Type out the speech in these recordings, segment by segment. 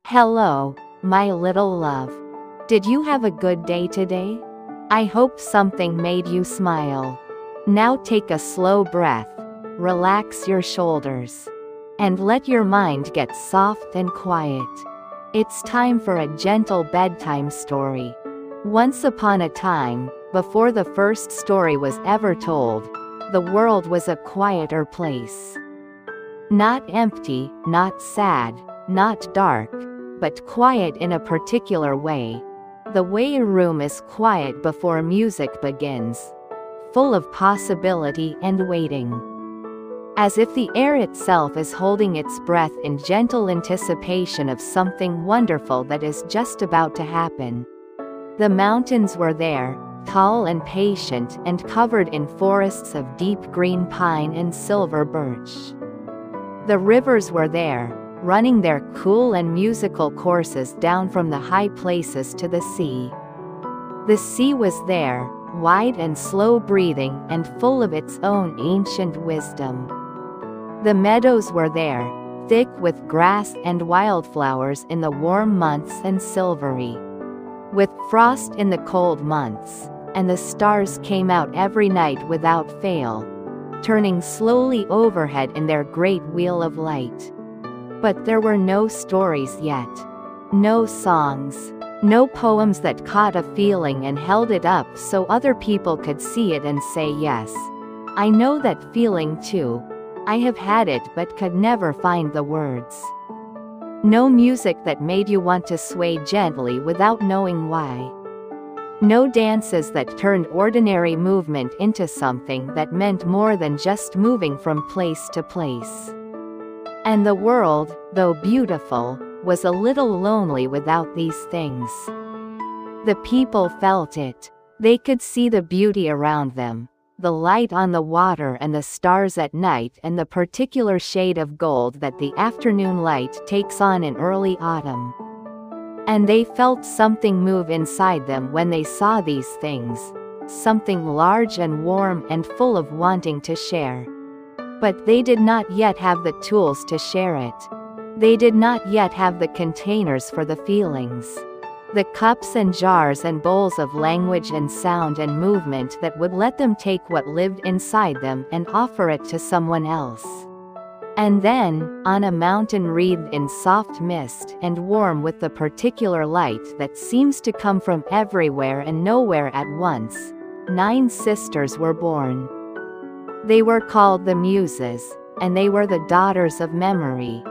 Hello, my little love. Did you have a good day today? I hope something made you smile. Now take a slow breath, relax your shoulders, and let your mind get soft and quiet. It's time for a gentle bedtime story. Once upon a time, before the first story was ever told, the world was a quieter place. Not empty, not sad, not dark, but quiet in a particular way. The way a room is quiet before music begins. Full of possibility and waiting. As if the air itself is holding its breath in gentle anticipation of something wonderful that is just about to happen. The mountains were there, tall and patient and covered in forests of deep green pine and silver birch. The rivers were there, running their cool and musical courses down from the high places to the sea. The sea was there, wide and slow-breathing and full of its own ancient wisdom. The meadows were there, thick with grass and wildflowers in the warm months and silvery with frost in the cold months, and the stars came out every night without fail, turning slowly overhead in their great wheel of light. But there were no stories yet. No songs. No poems that caught a feeling and held it up so other people could see it and say yes. I know that feeling too. I have had it but could never find the words. No music that made you want to sway gently without knowing why. No dances that turned ordinary movement into something that meant more than just moving from place to place. And the world, though beautiful, was a little lonely without these things. The people felt it. They could see the beauty around them, the light on the water and the stars at night and the particular shade of gold that the afternoon light takes on in early autumn. And they felt something move inside them when they saw these things, something large and warm and full of wanting to share. But they did not yet have the tools to share it. They did not yet have the containers for the feelings. The cups and jars and bowls of language and sound and movement that would let them take what lived inside them and offer it to someone else. And then, on a mountain wreathed in soft mist and warm with the particular light that seems to come from everywhere and nowhere at once, 9 sisters were born. They were called the Muses, and they were the daughters of memory.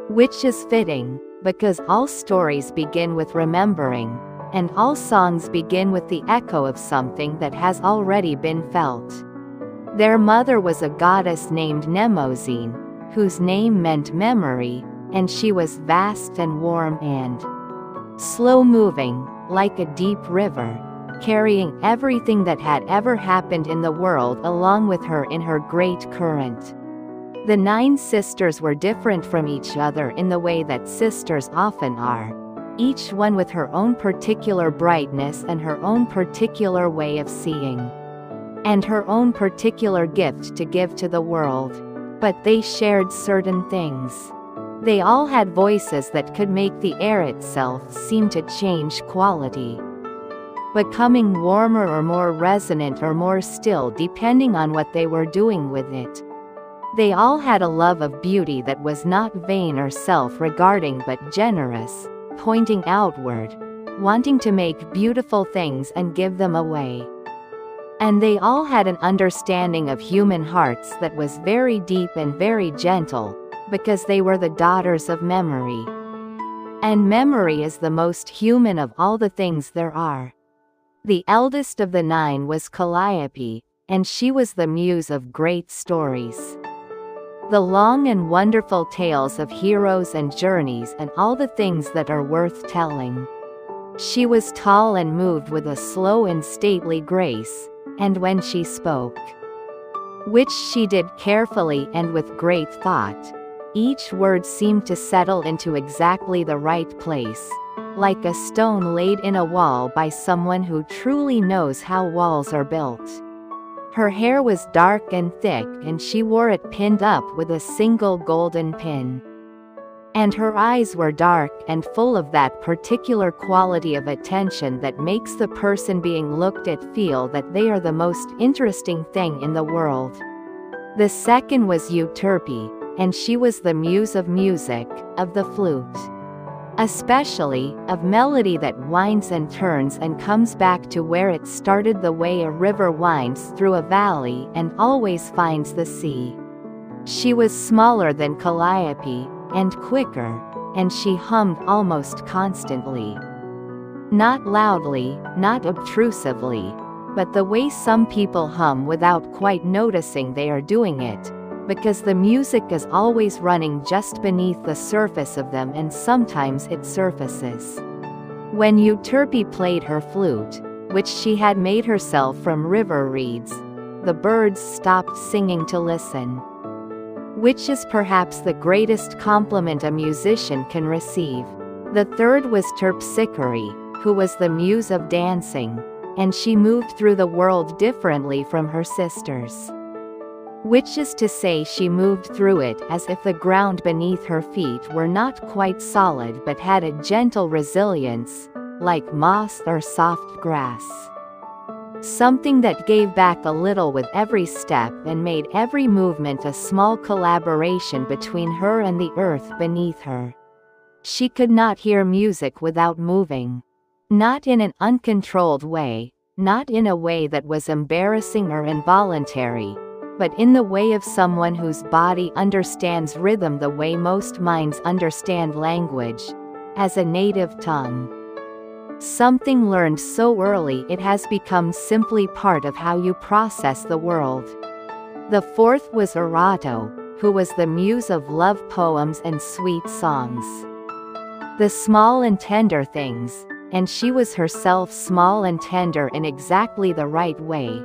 Which is fitting, because all stories begin with remembering, and all songs begin with the echo of something that has already been felt. Their mother was a goddess named Mnemosyne, whose name meant memory, and she was vast and warm and slow-moving, like a deep river, carrying everything that had ever happened in the world along with her in her great current. The 9 sisters were different from each other in the way that sisters often are, each one with her own particular brightness and her own particular way of seeing, and her own particular gift to give to the world. But they shared certain things. They all had voices that could make the air itself seem to change quality, becoming warmer or more resonant or more still depending on what they were doing with it. They all had a love of beauty that was not vain or self-regarding but generous, pointing outward, wanting to make beautiful things and give them away. And they all had an understanding of human hearts that was very deep and very gentle, because they were the daughters of memory. And memory is the most human of all the things there are. The eldest of the 9 was Calliope, and she was the muse of great stories. The long and wonderful tales of heroes and journeys and all the things that are worth telling. She was tall and moved with a slow and stately grace, and when she spoke, which she did carefully and with great thought, each word seemed to settle into exactly the right place, like a stone laid in a wall by someone who truly knows how walls are built. Her hair was dark and thick and she wore it pinned up with a single golden pin. And her eyes were dark and full of that particular quality of attention that makes the person being looked at feel that they are the most interesting thing in the world. The second was Euterpe, and she was the muse of music, of the flute. Especially, of melody that winds and turns and comes back to where it started, the way a river winds through a valley and always finds the sea. She was smaller than Calliope, and quicker, and she hummed almost constantly. Not loudly, not obtrusively, but the way some people hum without quite noticing they are doing it, because the music is always running just beneath the surface of them, and sometimes it surfaces. When Euterpe played her flute, which she had made herself from river reeds, the birds stopped singing to listen. Which is perhaps the greatest compliment a musician can receive. The third was Terpsichore, who was the muse of dancing, and she moved through the world differently from her sisters. Which is to say, she moved through it as if the ground beneath her feet were not quite solid but had a gentle resilience, like moss or soft grass. Something that gave back a little with every step and made every movement a small collaboration between her and the earth beneath her. She could not hear music without moving. Not in an uncontrolled way, not in a way that was embarrassing or involuntary, but in the way of someone whose body understands rhythm the way most minds understand language, as a native tongue. Something learned so early it has become simply part of how you process the world. The fourth was Erato, who was the muse of love poems and sweet songs. The small and tender things, and she was herself small and tender in exactly the right way,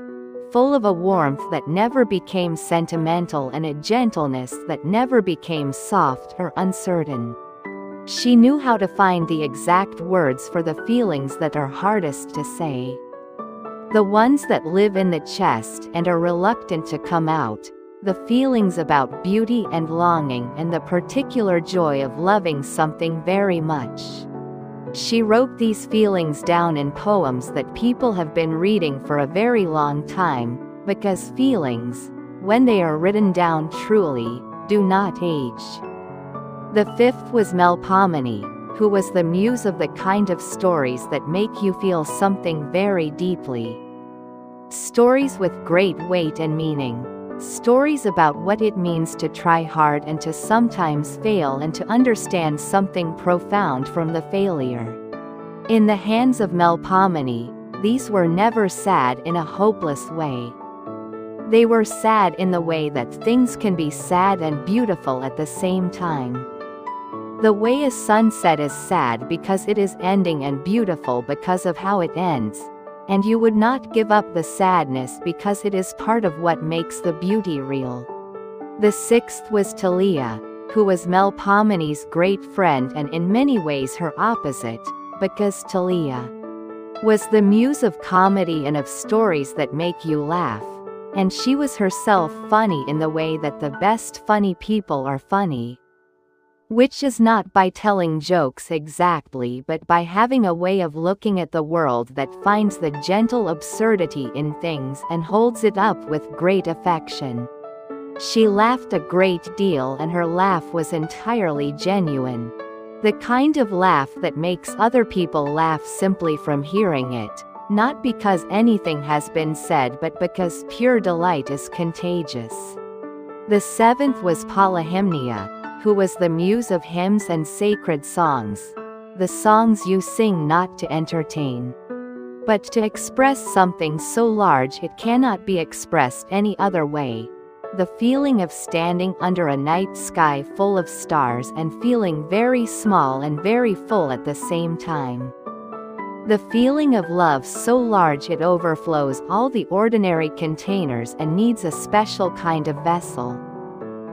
full of a warmth that never became sentimental and a gentleness that never became soft or uncertain. She knew how to find the exact words for the feelings that are hardest to say. The ones that live in the chest and are reluctant to come out, the feelings about beauty and longing and the particular joy of loving something very much. She wrote these feelings down in poems that people have been reading for a very long time, because feelings, when they are written down truly, do not age. The fifth was Melpomene, who was the muse of the kind of stories that make you feel something very deeply. Stories with great weight and meaning. Stories about what it means to try hard and to sometimes fail and to understand something profound from the failure. In the hands of Melpomene, these were never sad in a hopeless way. They were sad in the way that things can be sad and beautiful at the same time. The way a sunset is sad because it is ending and beautiful because of how it ends, and you would not give up the sadness because it is part of what makes the beauty real. The sixth was Talia, who was Melpomene's great friend and in many ways her opposite, because Talia was the muse of comedy and of stories that make you laugh, and she was herself funny in the way that the best funny people are funny. Which is not by telling jokes exactly, but by having a way of looking at the world that finds the gentle absurdity in things and holds it up with great affection. She laughed a great deal and her laugh was entirely genuine. The kind of laugh that makes other people laugh simply from hearing it, not because anything has been said but because pure delight is contagious. The seventh was Polyhymnia, who was the muse of hymns and sacred songs, the songs you sing not to entertain, but to express something so large it cannot be expressed any other way, the feeling of standing under a night sky full of stars and feeling very small and very full at the same time. The feeling of love so large it overflows all the ordinary containers and needs a special kind of vessel.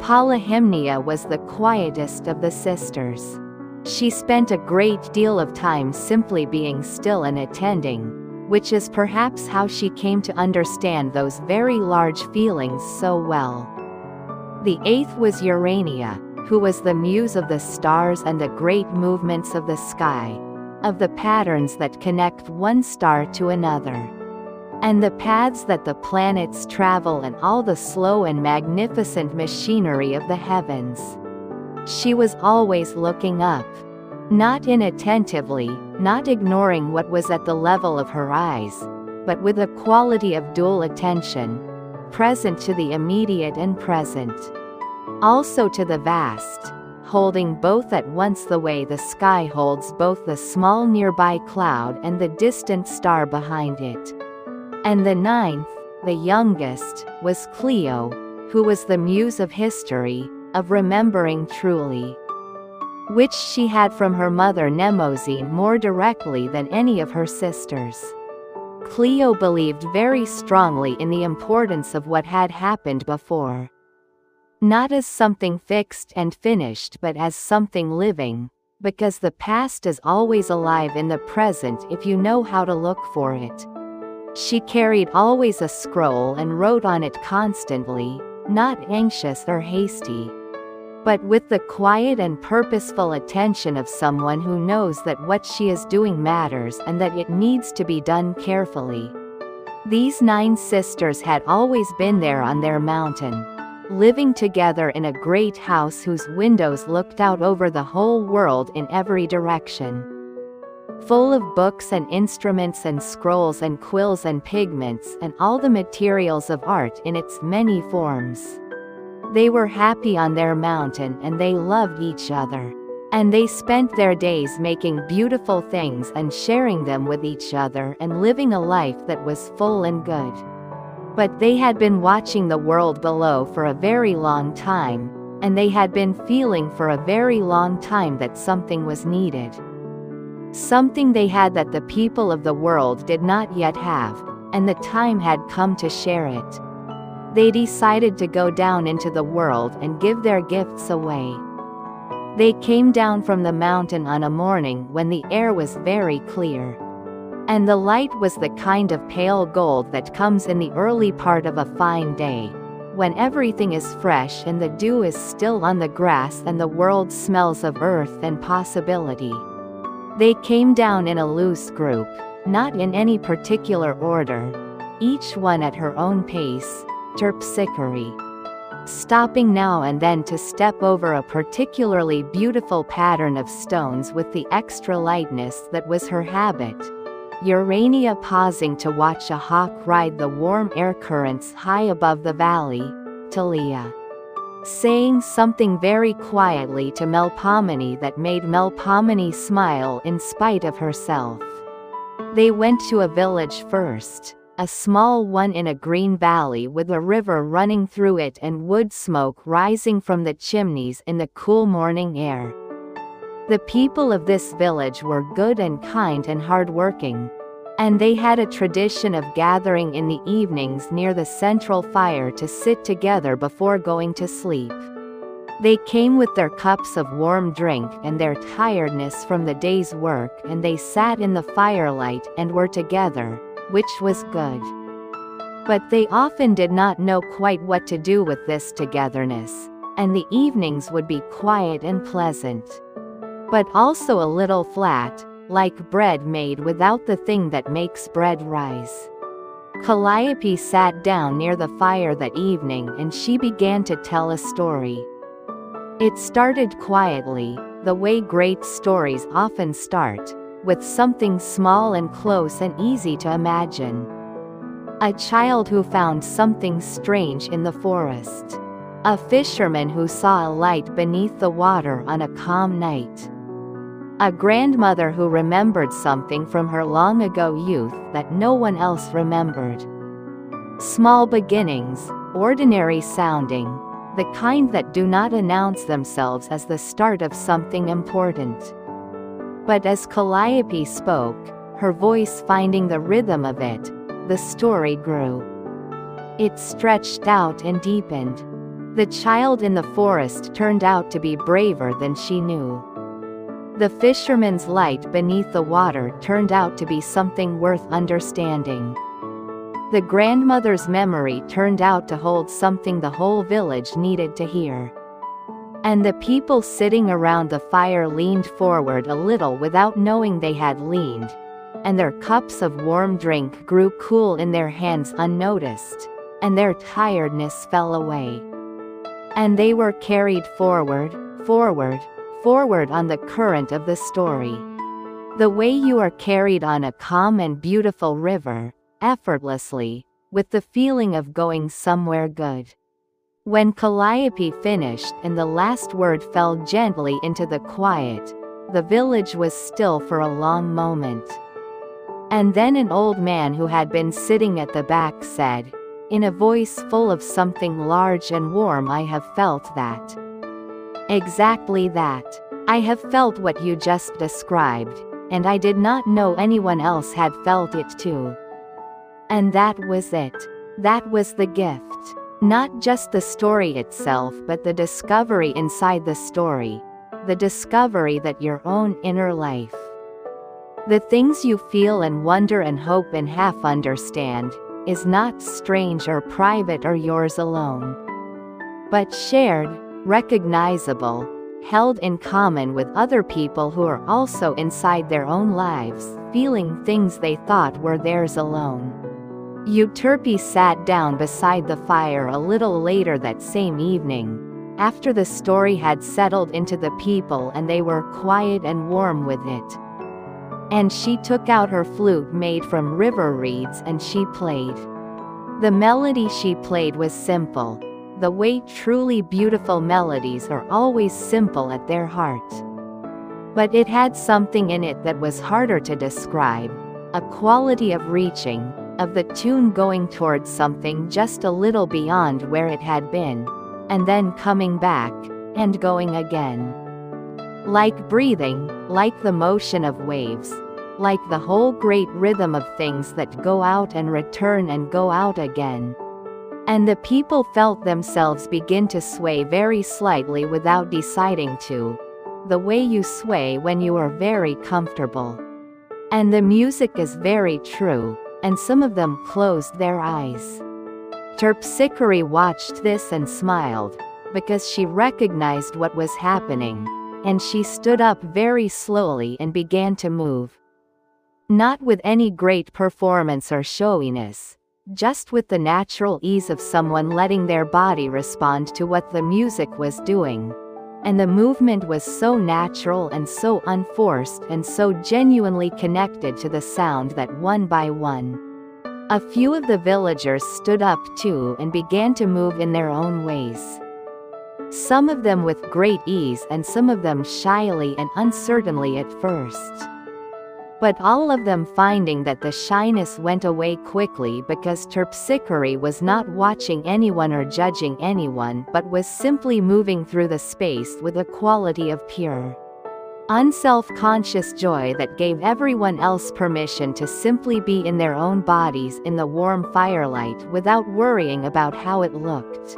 Polyhymnia was the quietest of the sisters. She spent a great deal of time simply being still and attending, which is perhaps how she came to understand those very large feelings so well. The eighth was Urania, who was the muse of the stars and the great movements of the sky, of the patterns that connect one star to another, and the paths that the planets travel and all the slow and magnificent machinery of the heavens. She was always looking up. Not inattentively, not ignoring what was at the level of her eyes, but with a quality of dual attention, present to the immediate and present, also to the vast, holding both at once the way the sky holds both the small nearby cloud and the distant star behind it. And the ninth, the youngest, was Cleo, who was the muse of history, of remembering truly, which she had from her mother Mnemosyne more directly than any of her sisters. Cleo believed very strongly in the importance of what had happened before, not as something fixed and finished but as something living, because the past is always alive in the present if you know how to look for it. She carried always a scroll and wrote on it constantly, not anxious or hasty, but with the quiet and purposeful attention of someone who knows that what she is doing matters and that it needs to be done carefully. These 9 sisters had always been there on their mountain, living together in a great house whose windows looked out over the whole world in every direction, full of books and instruments and scrolls and quills and pigments and all the materials of art in its many forms. They were happy on their mountain and they loved each other. And they spent their days making beautiful things and sharing them with each other and living a life that was full and good. But they had been watching the world below for a very long time, and they had been feeling for a very long time that something was needed. Something they had that the people of the world did not yet have, and the time had come to share it. They decided to go down into the world and give their gifts away. They came down from the mountain on a morning when the air was very clear, and the light was the kind of pale gold that comes in the early part of a fine day, when everything is fresh and the dew is still on the grass and the world smells of earth and possibility. They came down in a loose group, not in any particular order, each one at her own pace, terpsichore, stopping now and then to step over a particularly beautiful pattern of stones with the extra lightness that was her habit, Urania pausing to watch a hawk ride the warm air currents high above the valley, Talia saying something very quietly to Melpomene that made Melpomene smile in spite of herself. They went to a village first, a small one in a green valley with a river running through it and wood smoke rising from the chimneys in the cool morning air. The people of this village were good and kind and hard-working, and they had a tradition of gathering in the evenings near the central fire to sit together before going to sleep. They came with their cups of warm drink and their tiredness from the day's work, and they sat in the firelight and were together, which was good. But they often did not know quite what to do with this togetherness, and the evenings would be quiet and pleasant, but also a little flat, like bread made without the thing that makes bread rise. Calliope sat down near the fire that evening and she began to tell a story. It started quietly, the way great stories often start, with something small and close and easy to imagine. A child who found something strange in the forest. A fisherman who saw a light beneath the water on a calm night. A grandmother who remembered something from her long-ago youth that no one else remembered. Small beginnings, ordinary sounding, the kind that do not announce themselves as the start of something important. But as Calliope spoke, her voice finding the rhythm of it, the story grew. It stretched out and deepened. The child in the forest turned out to be braver than she knew. The fisherman's light beneath the water turned out to be something worth understanding. The grandmother's memory turned out to hold something the whole village needed to hear. And the people sitting around the fire leaned forward a little without knowing they had leaned, and their cups of warm drink grew cool in their hands unnoticed, and their tiredness fell away. And they were carried forward, forward, forward on the current of the story. The way you are carried on a calm and beautiful river, effortlessly, with the feeling of going somewhere good. When Calliope finished and the last word fell gently into the quiet, the village was still for a long moment. And then an old man who had been sitting at the back said, in a voice full of something large and warm, I have felt that. Exactly that. I have felt what you just described, and I did not know anyone else had felt it too. And that was it. That was the gift. Not just the story itself, but the discovery inside the story. The discovery that your own inner life. The things you feel and wonder and hope and half understand, is not strange or private or yours alone. But shared, recognizable, held in common with other people who are also inside their own lives, feeling things they thought were theirs alone. Euterpe sat down beside the fire a little later that same evening, after the story had settled into the people and they were quiet and warm with it. And she took out her flute made from river reeds and she played. The melody she played was simple, the way truly beautiful melodies are always simple at their heart. But it had something in it that was harder to describe, a quality of reaching, of the tune going towards something just a little beyond where it had been, and then coming back, and going again. Like breathing, like the motion of waves, like the whole great rhythm of things that go out and return and go out again. And the people felt themselves begin to sway very slightly without deciding to, the way you sway when you are very comfortable. And the music is very true, and some of them closed their eyes. Terpsichore watched this and smiled, because she recognized what was happening, and she stood up very slowly and began to move. Not with any great performance or showiness, just with the natural ease of someone letting their body respond to what the music was doing. And the movement was so natural and so unforced and so genuinely connected to the sound that one by one, a few of the villagers stood up too and began to move in their own ways. Some of them with great ease and some of them shyly and uncertainly at first. But all of them finding that the shyness went away quickly because Terpsichore was not watching anyone or judging anyone but was simply moving through the space with a quality of pure, unself-conscious joy that gave everyone else permission to simply be in their own bodies in the warm firelight without worrying about how it looked.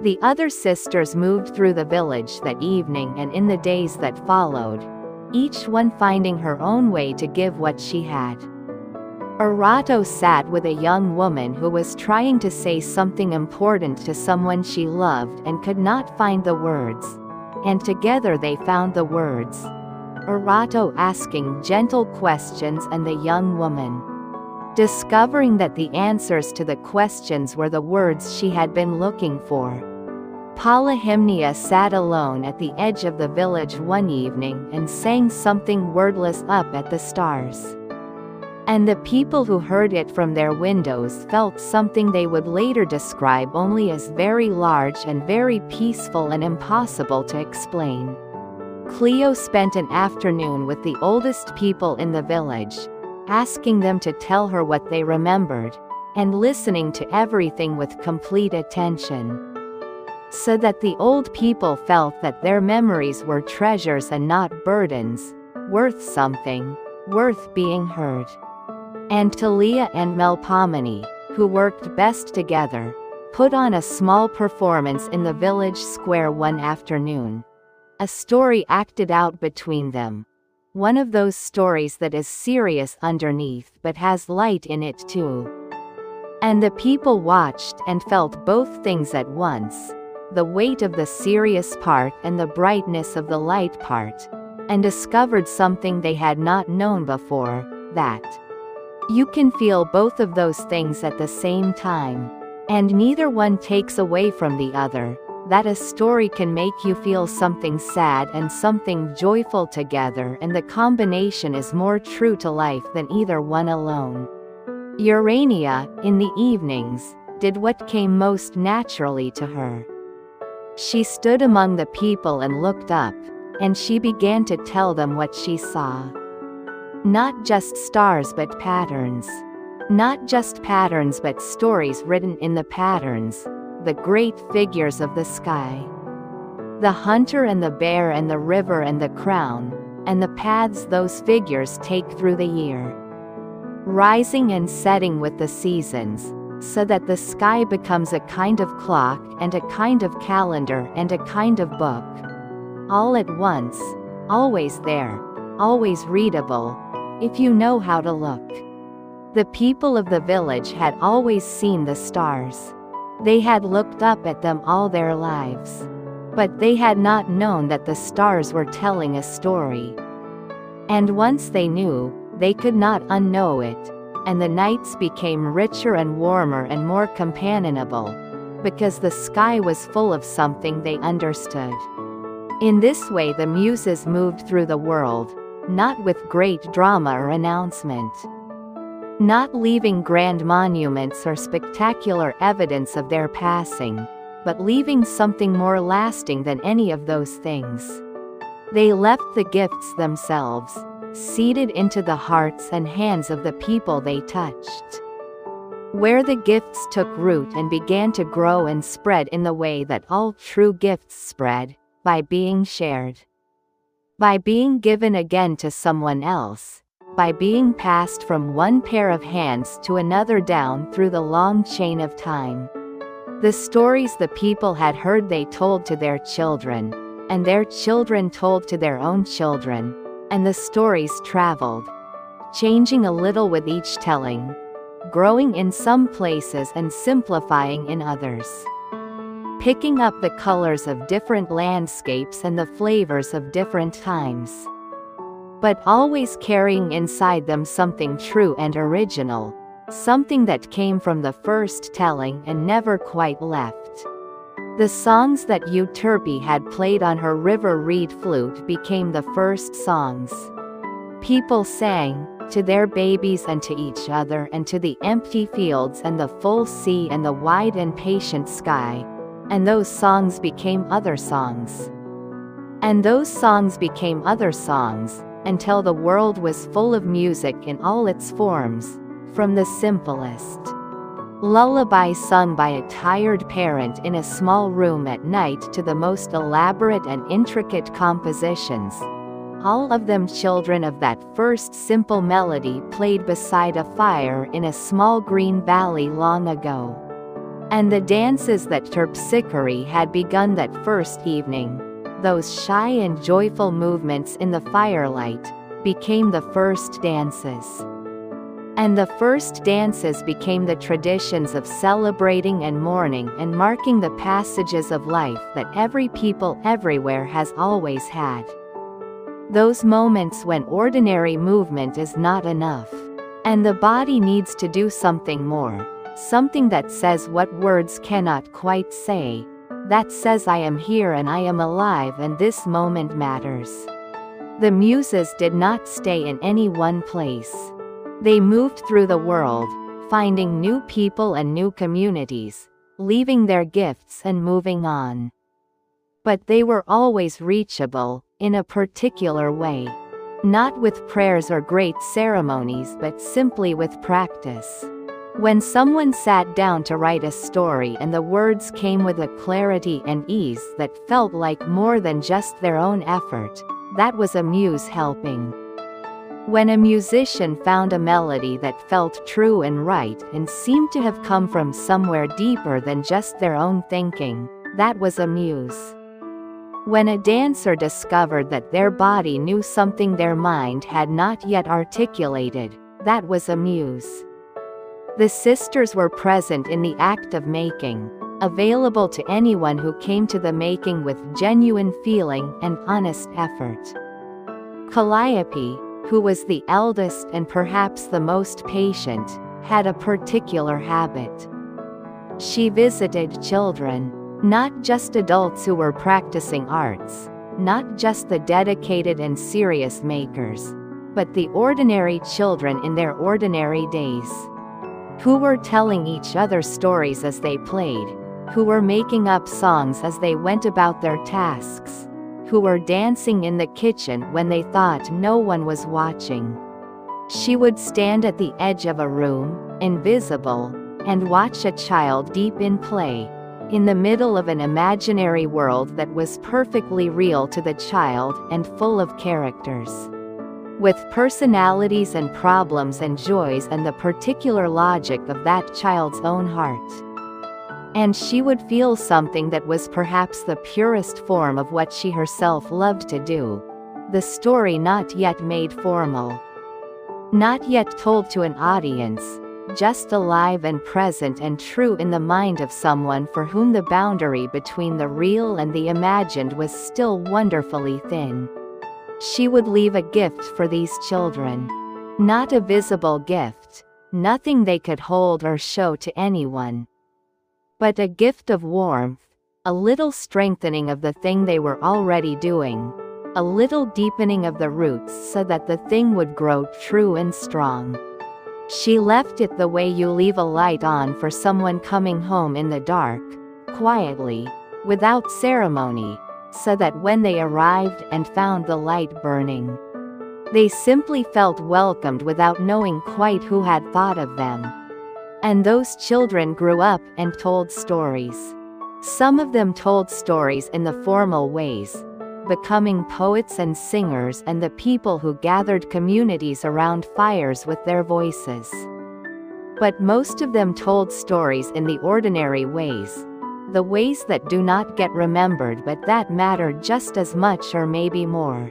The other sisters moved through the village that evening and in the days that followed, each one finding her own way to give what she had. Erato sat with a young woman who was trying to say something important to someone she loved and could not find the words, and together they found the words. Erato asking gentle questions and the young woman discovering that the answers to the questions were the words she had been looking for. Polyhymnia sat alone at the edge of the village one evening and sang something wordless up at the stars. And the people who heard it from their windows felt something they would later describe only as very large and very peaceful and impossible to explain. Cleo spent an afternoon with the oldest people in the village, asking them to tell her what they remembered, and listening to everything with complete attention. So that the old people felt that their memories were treasures and not burdens, worth something, worth being heard. And Talia and Melpomene, who worked best together, put on a small performance in the village square one afternoon. A story acted out between them. One of those stories that is serious underneath but has light in it too. And the people watched and felt both things at once. the weight of the serious part and the brightness of the light part, and discovered something they had not known before, that you can feel both of those things at the same time, and neither one takes away from the other, that a story can make you feel something sad and something joyful together, and the combination is more true to life than either one alone. Urania, in the evenings, did what came most naturally to her. She stood among the people and looked up, and she began to tell them what she saw. Not just stars but patterns. Not just patterns but stories written in the patterns, the great figures of the sky. The hunter and the bear and the river and the crown, and the paths those figures take through the year. Rising and setting with the seasons, so that the sky becomes a kind of clock and a kind of calendar and a kind of book. All at once, always there, always readable, if you know how to look. The people of the village had always seen the stars. They had looked up at them all their lives. But they had not known that the stars were telling a story. And once they knew, they could not unknow it, and the nights became richer and warmer and more companionable, because the sky was full of something they understood. In this way the Muses moved through the world, not with great drama or announcement. Not leaving grand monuments or spectacular evidence of their passing, but leaving something more lasting than any of those things. They left the gifts themselves, seeded into the hearts and hands of the people they touched. Where the gifts took root and began to grow and spread in the way that all true gifts spread, by being shared. By being given again to someone else, by being passed from one pair of hands to another down through the long chain of time. The stories the people had heard they told to their children, and their children told to their own children, and the stories traveled, changing a little with each telling, growing in some places and simplifying in others. Picking up the colors of different landscapes and the flavors of different times. But always carrying inside them something true and original, something that came from the first telling and never quite left. The songs that Euterpe had played on her river reed flute became the first songs. People sang, to their babies and to each other and to the empty fields and the full sea and the wide and patient sky, and those songs became other songs. And those songs became other songs, until the world was full of music in all its forms, from the simplest lullaby sung by a tired parent in a small room at night to the most elaborate and intricate compositions, all of them children of that first simple melody played beside a fire in a small green valley long ago. And the dances that Terpsichore had begun that first evening, those shy and joyful movements in the firelight, became the first dances. And the first dances became the traditions of celebrating and mourning and marking the passages of life that every people everywhere has always had. Those moments when ordinary movement is not enough, and the body needs to do something more, something that says what words cannot quite say, that says I am here and I am alive and this moment matters. The Muses did not stay in any one place. They moved through the world, finding new people and new communities, leaving their gifts and moving on. But they were always reachable, in a particular way. Not with prayers or great ceremonies but simply with practice. When someone sat down to write a story and the words came with a clarity and ease that felt like more than just their own effort, that was a muse helping. When a musician found a melody that felt true and right and seemed to have come from somewhere deeper than just their own thinking, that was a muse. When a dancer discovered that their body knew something their mind had not yet articulated, that was a muse. The sisters were present in the act of making. available to anyone who came to the making with genuine feeling and honest effort. Calliope, who was the eldest and perhaps the most patient, had a particular habit. She visited children, not just adults who were practicing arts, not just the dedicated and serious makers, but the ordinary children in their ordinary days, who were telling each other stories as they played, who were making up songs as they went about their tasks, who were dancing in the kitchen when they thought no one was watching. She would stand at the edge of a room, invisible, and watch a child deep in play, in the middle of an imaginary world that was perfectly real to the child and full of characters, with personalities and problems and joys and the particular logic of that child's own heart. And she would feel something that was perhaps the purest form of what she herself loved to do, the story not yet made formal, not yet told to an audience, just alive and present and true in the mind of someone for whom the boundary between the real and the imagined was still wonderfully thin. She would leave a gift for these children. Not a visible gift, nothing they could hold or show to anyone, but a gift of warmth, a little strengthening of the thing they were already doing, a little deepening of the roots so that the thing would grow true and strong. She left it the way you leave a light on for someone coming home in the dark, quietly, without ceremony, so that when they arrived and found the light burning, they simply felt welcomed without knowing quite who had thought of them. And those children grew up and told stories. Some of them told stories in the formal ways, becoming poets and singers and the people who gathered communities around fires with their voices. But most of them told stories in the ordinary ways, the ways that do not get remembered but that matter just as much or maybe more.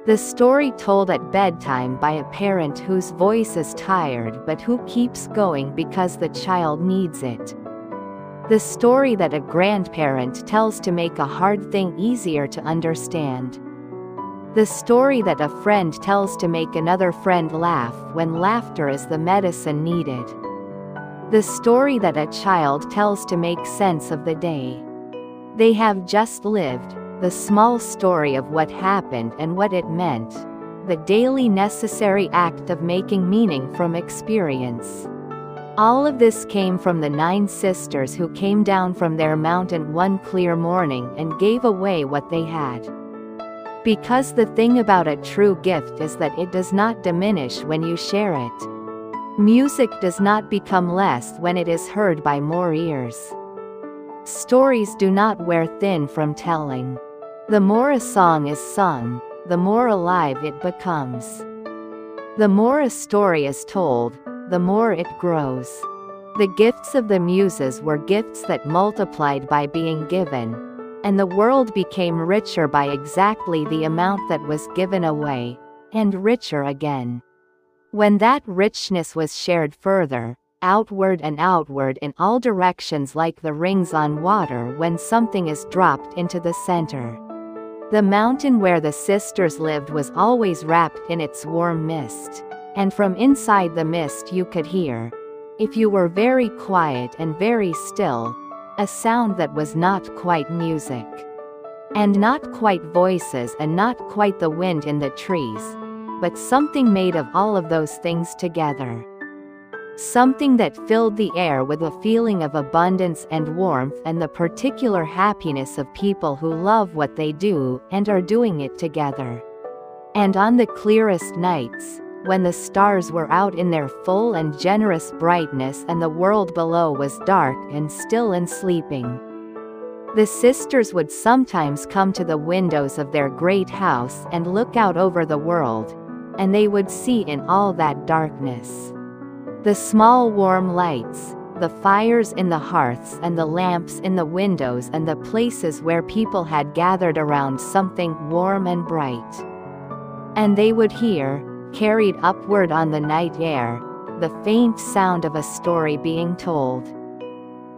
The story told at bedtime by a parent whose voice is tired but who keeps going because the child needs it. The story that a grandparent tells to make a hard thing easier to understand. The story that a friend tells to make another friend laugh when laughter is the medicine needed. The story that a child tells to make sense of the day they have just lived, the small story of what happened and what it meant, the daily necessary act of making meaning from experience. All of this came from the 9 sisters who came down from their mountain one clear morning and gave away what they had. Because the thing about a true gift is that it does not diminish when you share it. Music does not become less when it is heard by more ears. Stories do not wear thin from telling. The more a song is sung, the more alive it becomes. The more a story is told, the more it grows. The gifts of the Muses were gifts that multiplied by being given, and the world became richer by exactly the amount that was given away, and richer again. When that richness was shared further, outward and outward in all directions like the rings on water when something is dropped into the center. The mountain where the sisters lived was always wrapped in its warm mist, and from inside the mist you could hear, if you were very quiet and very still, a sound that was not quite music, and not quite voices and not quite the wind in the trees, but something made of all of those things together. Something that filled the air with a feeling of abundance and warmth and the particular happiness of people who love what they do and are doing it together. And on the clearest nights, when the stars were out in their full and generous brightness and the world below was dark and still and sleeping, the sisters would sometimes come to the windows of their great house and look out over the world, and they would see in all that darkness the small warm lights, the fires in the hearths and the lamps in the windows and the places where people had gathered around something warm and bright. And they would hear, carried upward on the night air, the faint sound of a story being told.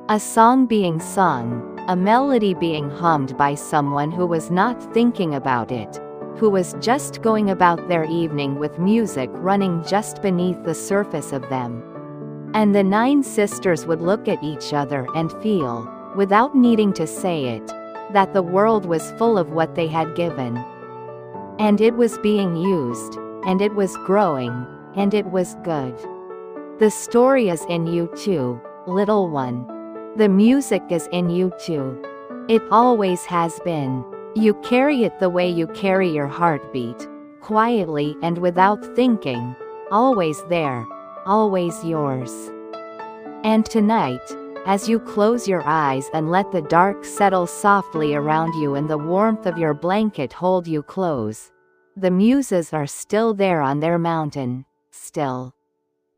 A song being sung, a melody being hummed by someone who was not thinking about it, who was just going about their evening with music running just beneath the surface of them. And the 9 sisters would look at each other and feel, without needing to say it, that the world was full of what they had given. And it was being used, and it was growing, and it was good. The story is in you too, little one. The music is in you too. It always has been. You carry it the way you carry your heartbeat, quietly and without thinking, always there, always yours. And tonight, as you close your eyes and let the dark settle softly around you and the warmth of your blanket hold you close, the Muses are still there on their mountain, still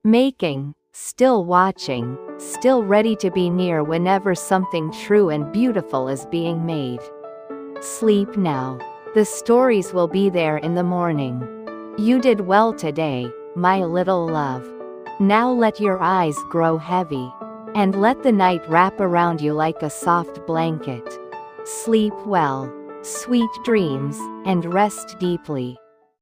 making, still watching, still ready to be near whenever something true and beautiful is being made. Sleep now. The stories will be there in the morning. You did well today, my little love. Now let your eyes grow heavy. And let the night wrap around you like a soft blanket. Sleep well, sweet dreams, and rest deeply.